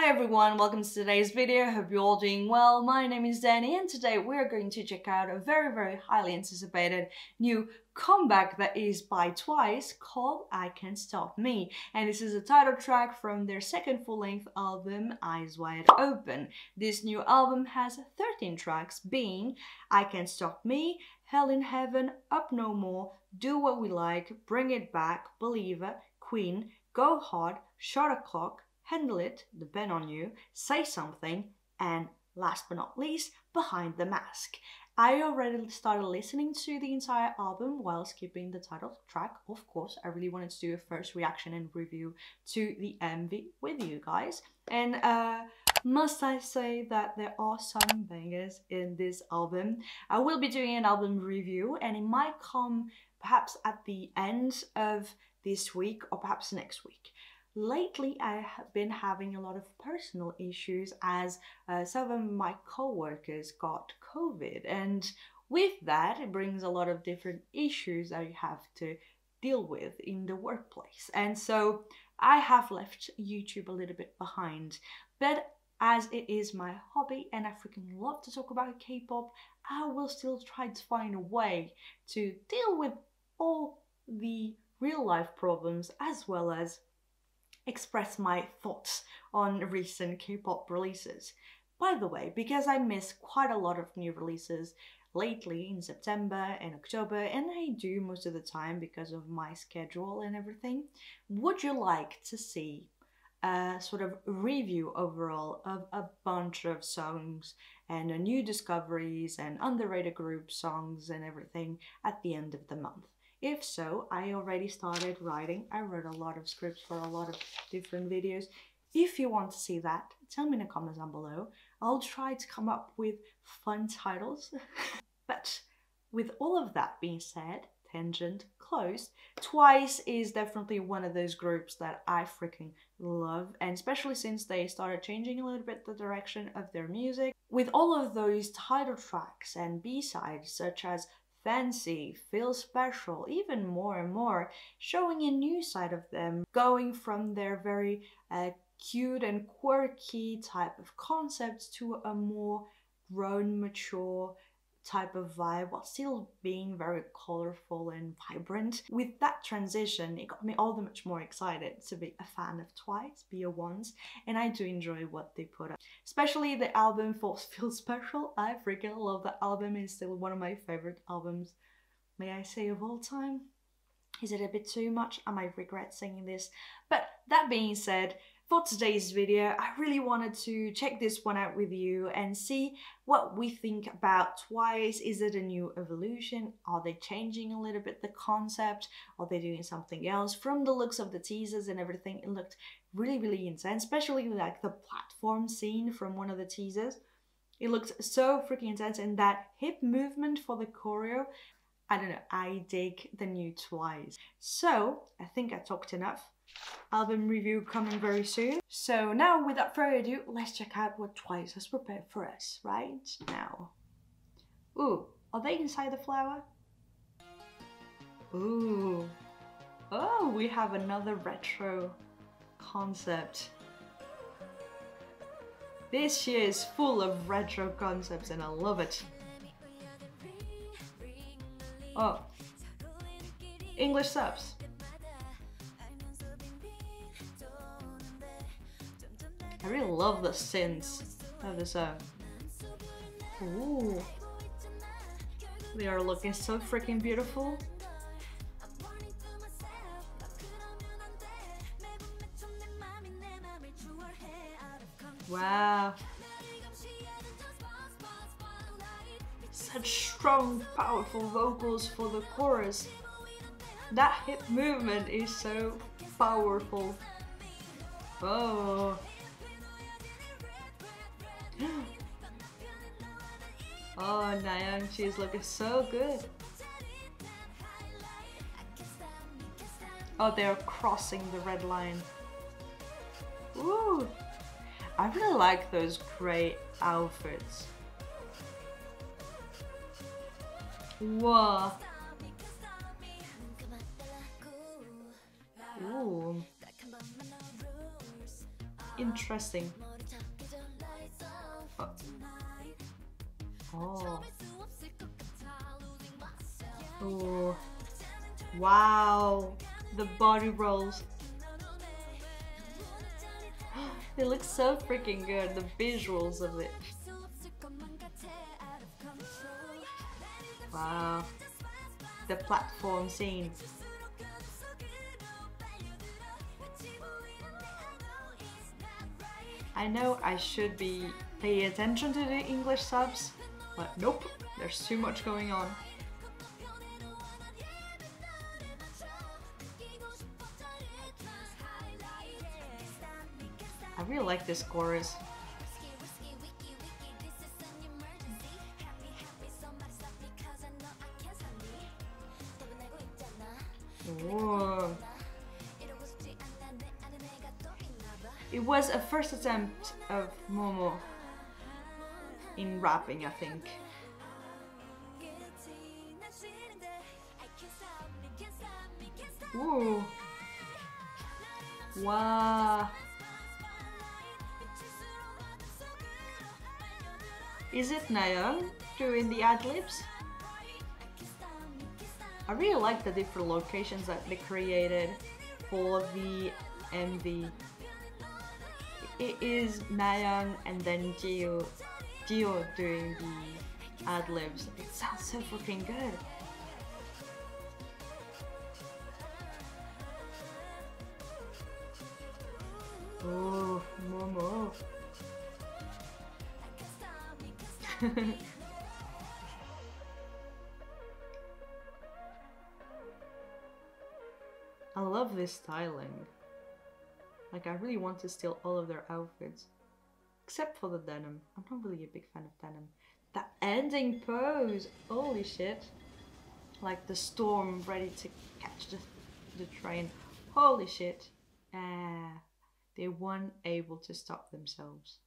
Hi everyone, welcome to today's video. Hope you're all doing well. My name is Danny and today we're going to check out a very highly anticipated new comeback that is by Twice called I Can't Stop Me. And this is a title track from their second full-length album, Eyes Wide Open. This new album has 13 tracks being I Can't Stop Me, Hell in Heaven, Up No More, Do What We Like, Bring It Back, Believer, Queen, Go Hard, Shot O'Clock, Handle It, Depend on You, Say Something, and last but not least, Behind the Mask. I already started listening to the entire album while skipping the title track, of course. I really wanted to do a first reaction and review to the MV with you guys. And must I say that there are some bangers in this album. I will be doing an album review and it might come perhaps at the end of this week or perhaps next week. Lately, I have been having a lot of personal issues as some of my co-workers got COVID, and with that, it brings a lot of different issues that you have to deal with in the workplace. And so I have left YouTube a little bit behind, but as it is my hobby and I freaking love to talk about K-pop, I will still try to find a way to deal with all the real life problems as well as express my thoughts on recent K-pop releases. By the way, because I miss quite a lot of new releases lately in September and October, and I do most of the time because of my schedule and everything, would you like to see a sort of review overall of a bunch of songs and new discoveries and underrated group songs and everything at the end of the month? If so, I already started writing. I wrote a lot of scripts for a lot of different videos. If you want to see that, tell me in the comments down below. I'll try to come up with fun titles. But with all of that being said, tangent closed, Twice is definitely one of those groups that I freaking love, and especially since they started changing a little bit the direction of their music. With all of those title tracks and B-sides such as Fancy, Feel Special, even more and more, showing a new side of them, going from their very cute and quirky type of concepts to a more grown, mature type of vibe while still being very colorful and vibrant. With that transition, it got me all the much more excited to be a fan of Twice, be a once, and I do enjoy what they put out. Especially the album Feel Special. I freaking love that album. It's still one of my favorite albums, may I say, of all time. Is it a bit too much? I might regret saying this. But that being said, for today's video, I really wanted to check this one out with you and see what we think about Twice. Is it a new evolution? Are they changing a little bit the concept? Are they doing something else? From the looks of the teasers and everything, it looked really intense, especially like the platform scene from one of the teasers. It looked so freaking intense, and that hip movement for the choreo, I don't know, I dig the new Twice. So, I think I talked enough. Album review coming very soon. So now, without further ado, let's check out what Twice has prepared for us right now. Ooh, are they inside the flower? Ooh. Oh, we have another retro concept. This year is full of retro concepts and I love it. Oh, English subs. I really love the synths of the song. Ooh. They are looking so freaking beautiful. Wow. Such strong, powerful vocals for the chorus. That hip movement is so powerful. Oh. Oh, Nayeon, she's looking so good. Oh, they're crossing the red line. Ooh. I really like those grey outfits. Whoa. Ooh. Interesting. Oh. Oh. Wow. The body rolls. It looks so freaking good, the visuals of it. Wow. The platform scene. I know I should be paying attention to the English subs, but nope, there's too much going on. I really like this chorus. Whoa. It was a first attempt of Momo in rapping, I think. Ooh. Wow. Is it Nayeon doing the ad-libs? I really like the different locations that they created for the MV. It is Nayeon and then Dio doing the ad-libs. It sounds so fucking good. Oh, Momo. I love this styling. Like, I really want to steal all of their outfits. Except for the denim. I'm not really a big fan of denim. That ending pose! Holy shit. Like the storm ready to catch the train. Holy shit. They weren't able to stop themselves.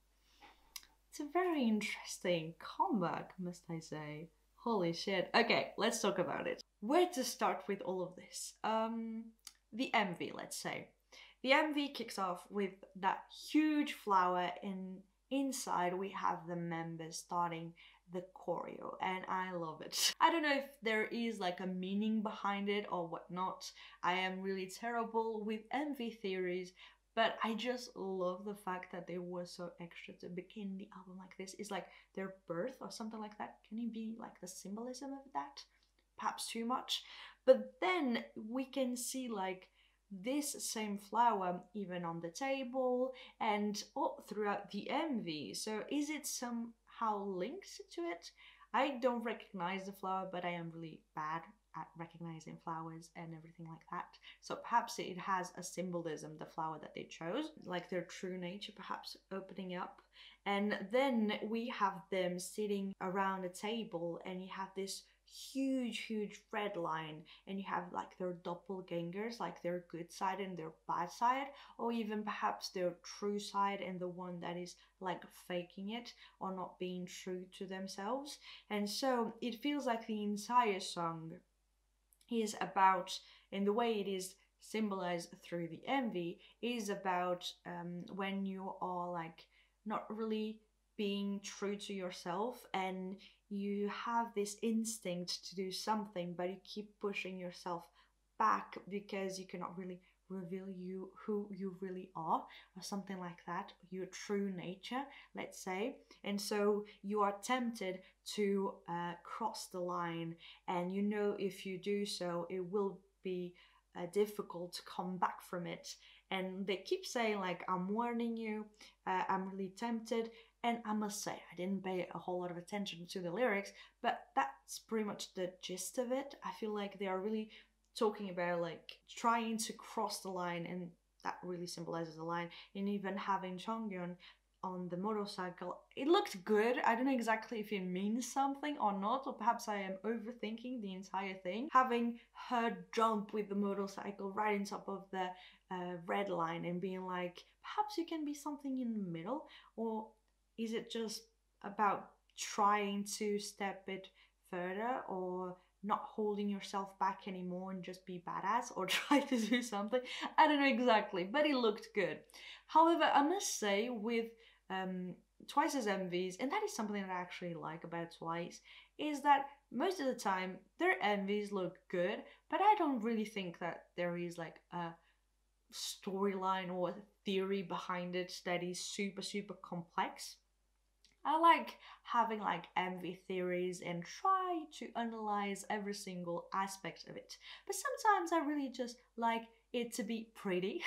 It's a very interesting comeback, must I say. Holy shit. Okay, let's talk about it. Where to start with all of this? The MV, let's say. The MV kicks off with that huge flower, and inside we have the members starting the choreo, and I love it. I don't know if there is like a meaning behind it or whatnot. I am really terrible with MV theories, but I just love the fact that they were so extra to begin the album like this. It's like their birth or something like that. Can it be like the symbolism of that? Perhaps too much. But then we can see like this same flower even on the table and all throughout the MV. So is it somehow linked to it? I don't recognize the flower, but I am really bad at recognizing flowers and everything like that. So perhaps it has a symbolism, the flower that they chose, like their true nature perhaps opening up. And then we have them sitting around a table and you have this huge red line, and you have like their doppelgangers, like their good side and their bad side, or even perhaps their true side and the one that is like faking it or not being true to themselves. And so it feels like the entire song is about, in the way it is symbolized through the MV, is about when you are like not really being true to yourself and you have this instinct to do something, but you keep pushing yourself back because you cannot really reveal who you really are, or something like that, your true nature, let's say. And so you are tempted to cross the line, and you know if you do so it will be difficult to come back from it. And they keep saying like, I'm warning you, I'm really tempted. And I must say, I didn't pay a whole lot of attention to the lyrics, but that's pretty much the gist of it. I feel like they are really talking about like trying to cross the line, and that really symbolizes the line. And even having Jonghyun on the motorcycle, it looked good. I don't know exactly if it means something or not, or perhaps I am overthinking the entire thing. Having her jump with the motorcycle right on top of the red line and being like, perhaps you can be something in the middle, or is it just about trying to step it further, or not holding yourself back anymore and just be badass, or try to do something? I don't know exactly, but it looked good. However, I must say with Twice's MVs, and that is something that I actually like about Twice, is that most of the time their MVs look good, but I don't really think that there is like a storyline or theory behind it that is super super complex. I like having like MV theories and try to analyze every single aspect of it. But sometimes I really just like it to be pretty.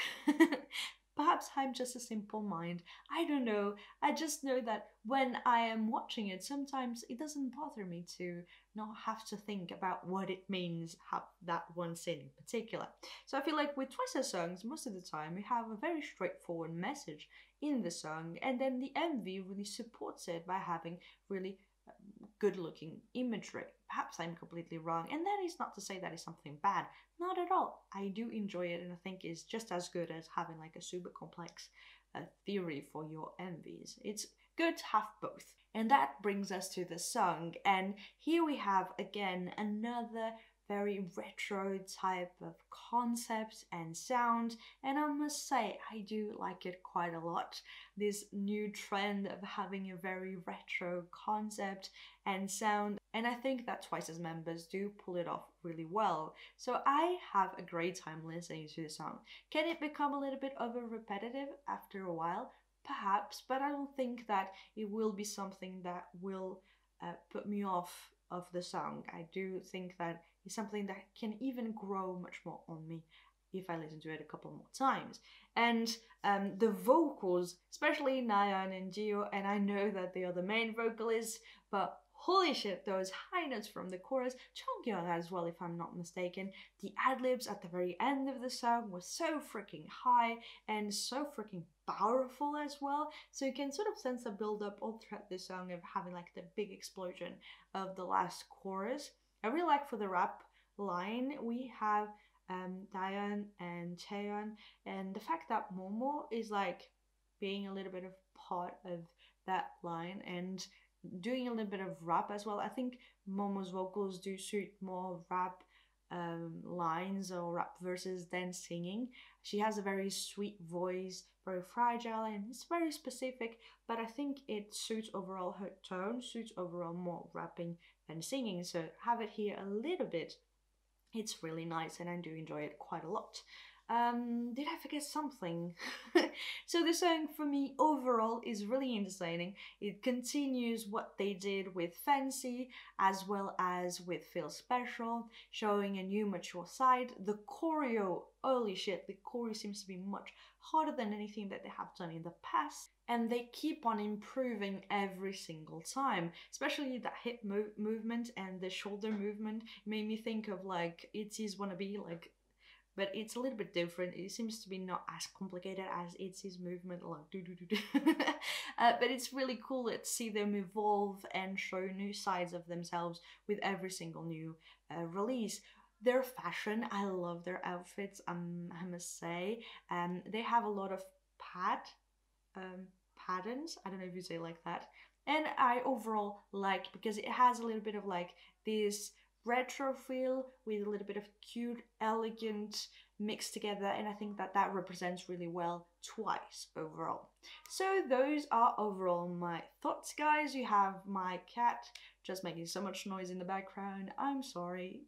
Perhaps I'm just a simple mind. I don't know. I just know that when I am watching it, sometimes it doesn't bother me to not have to think about what it means, how that one scene in particular. So I feel like with Twice's songs, most of the time we have a very straightforward message in the song, and then the MV really supports it by having really good looking imagery. Perhaps I'm completely wrong, and that is not to say that is something bad. Not at all. I do enjoy it, and I think it's just as good as having like a super complex theory for your MVs. It's good to have both. And that brings us to the song, and here we have again another very retro type of concept and sound, and I must say I do like it quite a lot. This new trend of having a very retro concept and sound, and I think that Twice's members do pull it off really well. So I have a great time listening to the song. Can it become a little bit over repetitive after a while? Perhaps, but I don't think that it will be something that will put me off of the song. I do think that it's something that can even grow much more on me if I listen to it a couple more times. And the vocals, especially Nayeon and Jio, and I know that they are the main vocalists, but holy shit, those high notes from the chorus, Chongkyung as well, if I'm not mistaken. The ad-libs at the very end of the song was so freaking high and so freaking powerful as well. So you can sort of sense a build-up all throughout the song of having like the big explosion of the last chorus. I really like for the rap line, we have Dayeon and Chaeyeon, and the fact that Momo is like being a little bit of part of that line and doing a little bit of rap as well. I think Momo's vocals do suit more rap lines or rap verses than singing. She has a very sweet voice, very fragile, and it's very specific, but I think it suits overall her tone, suits overall more rapping than singing. So have it here a little bit. It's really nice and I do enjoy it quite a lot. Did I forget something? So the song for me overall is really entertaining. It continues what they did with Fancy as well as with Feel Special, showing a new mature side. The choreo, holy shit, the choreo seems to be much harder than anything that they have done in the past. And they keep on improving every single time, especially that hip movement and the shoulder movement made me think of like ITZY's Wannabe, like, but it's a little bit different. It seems to be not as complicated as ITZY's movement, like do do do do. But it's really cool to see them evolve and show new sides of themselves with every single new release. Their fashion, I love their outfits. I must say, they have a lot of um, patterns. I don't know if you say like that. And I overall like because it has a little bit of like this retro feel with a little bit of cute, elegant mixed together, and I think that that represents really well Twice overall. So those are overall my thoughts, guys. You have my cat just making so much noise in the background. I'm sorry.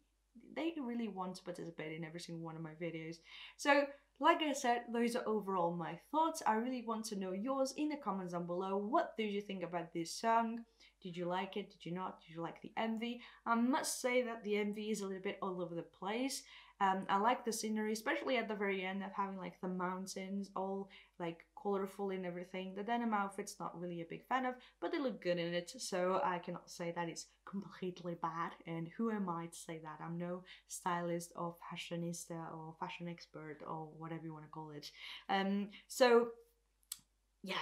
They really want to participate in every single one of my videos. So like I said, those are overall my thoughts. I really want to know yours in the comments down below. What did you think about this song? Did you like it? Did you not? Did you like the MV? I must say that the MV is a little bit all over the place. I like the scenery, especially at the very end of having like the mountains all like colorful and everything. The denim outfit's not really a big fan of, but they look good in it, so I cannot say that it's completely bad. And who am I to say that? I'm no stylist or fashionista or fashion expert or whatever you want to call it. So yeah,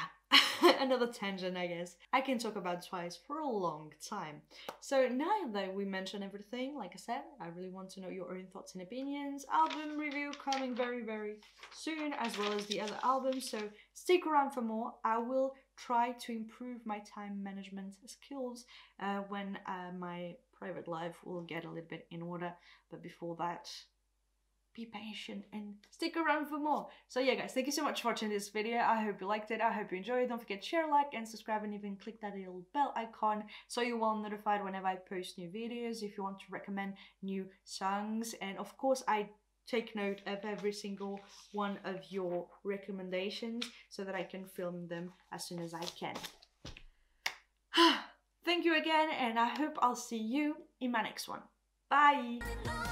another tangent, I guess. I can talk about Twice for a long time. So now that we mentioned everything, like I said, I really want to know your own thoughts and opinions. Album review coming very, very soon, as well as the other albums. So stick around for more. I will try to improve my time management skills when my private life will get a little bit in order. But before that, be patient and stick around for more. So yeah guys, thank you so much for watching this video. I hope you liked it. I hope you enjoyed it. Don't forget to share, like and subscribe, and even click that little bell icon so you will be notified whenever I post new videos. If you want to recommend new songs, and of course I take note of every single one of your recommendations so that I can film them as soon as I can. Thank you again, and I hope I'll see you in my next one. Bye!